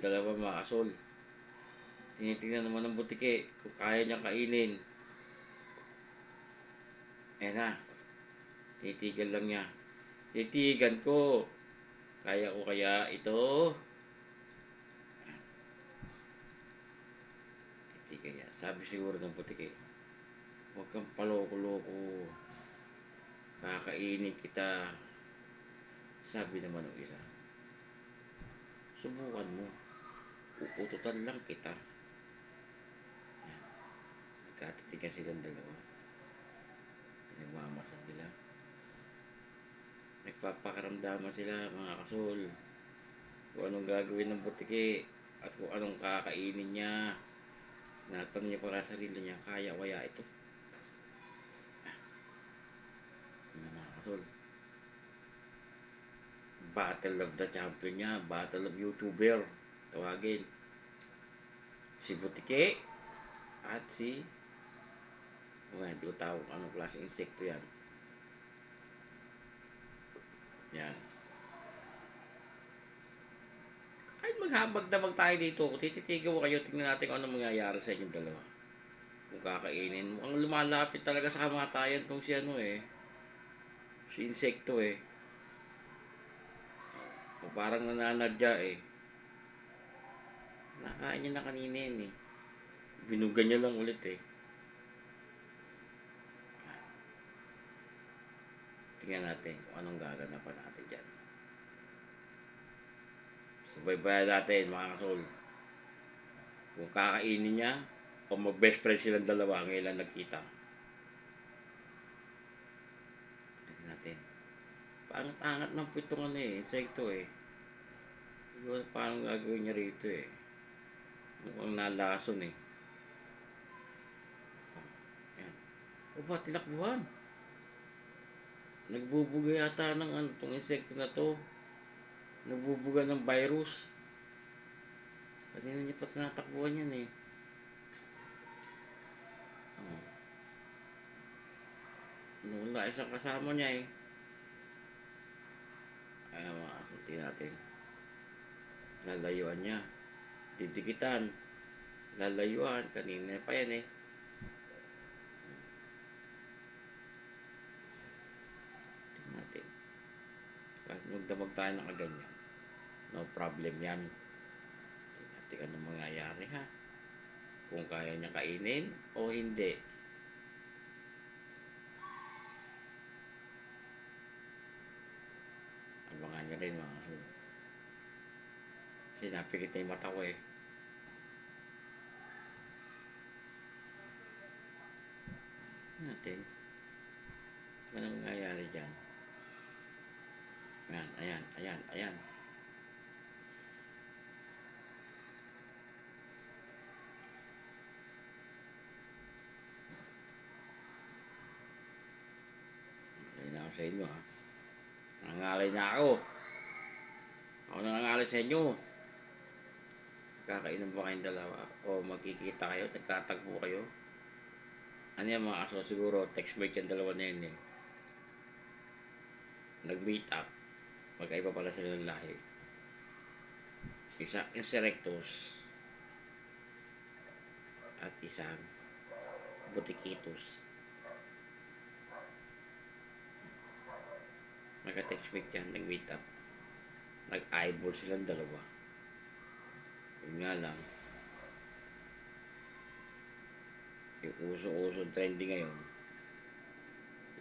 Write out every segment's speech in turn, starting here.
dalawa mga kasol. Tinitingnan naman ng butike kung kaya niyang kainin. Ayan na. Titigan lang niya. Titigan ko. Kaya ko kaya ito? Titigan niya. Sabi siguro ng butike, huwag kang paloko-loko. Kakainin kita. Sabi naman ng isa, subukan mo. Uututan lang kita. Yan. Nagkatitigan silang dalawa. Nagmamasan sila. Nagpapakaramdaman sila mga kasol. Kung anong gagawin ng butike at kung anong kakainin niya. Natanong niya para sa sarili niya, kaya kaya ito? Mga kasol. Battle of the champion niya, battle of YouTuber. Tawagin. Si butike at si hindi ko tawag anong klase insekto yan. Yan. Kahit maghabag-dabag tayo dito, kung tititigaw kayo, tingnan natin kung anong mangyayari sa inyong dalawa. Kung kakainin, mukhang lumalapit talaga sa kamatayan tong si si insekto O parang nananadya Nakain niya na kanina Binugan niya lang ulit Tingnan natin kung anong gaganapan natin dyan. Subaybayan natin mga kasol. Kung kakainin niya o mag-best friend silang dalawa ngayon lang nagkita. Tingnan natin. Pangat-angat ng pitong insekto Siguro paano gagawin niya rito Mukhang nalason Ayan. O ba, tinakbuhan? Nagbubuga yata ng itong insekto na to. Nagbubuga ng virus. Kanina niya pa tinatakbuhan yan Wala isang kasama niya Ayan mga kasulti natin. Lalayuan niya. Didikitan. Lalayuan. Kanina pa yan Tingnan natin. Kahit magdamag tayo ng kaganyan. No problem yan. Tingnan natin anong mangyayari Kung kaya niya kainin o hindi. Abangan niya rin mga kasulti. Sinapikit na yung mata ko natin. Ano nangyayari dyan? Ayan. Ayan na ako sa inyo Nangangalay na ako. Ako nangangalay sa inyo. Kakainom ba kayong dalawa? O magkikita kayo? Nagtatagpo kayo? Ano yan mga kaso? Siguro textmate yung dalawa na yun Nag-meet up. Magkaiba pala sila ng lahi. Isa Inserectus at isang Butikitus. Nagka-textmate yan. Nag-meet up. Nag-eyeball silang dalawa. Yun nga lang, yung uso-uso trending ngayon,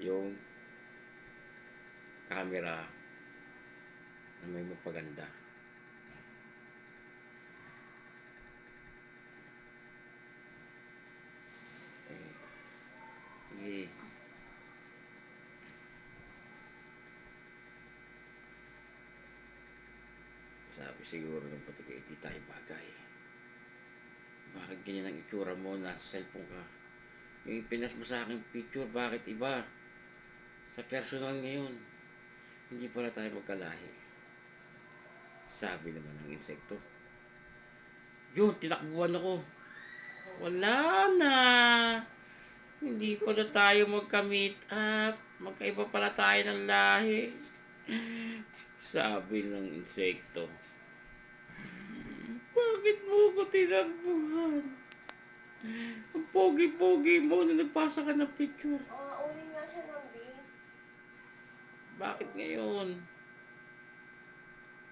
yung camera na may magpaganda. Sige. Sabi siguro ng butike, hindi tayo bagay. Bakit ganyan ang itsura mo? Nasa cellphone ka. Yung ipinas mo sa aking picture, bakit iba? Sa personal ngayon, hindi pala tayo magkalahi. Sabi naman ng insekto. Yun, tinakbuhan ako. Wala na. Hindi pala tayo magka-meet up. Magkaiba pala tayo ng lahi. Sabi ng insekto. ko tinagbuhan. Ang pogi-pogi mo nung nagpasa ka ng picture. Uling nga siya ng B. Bakit ngayon?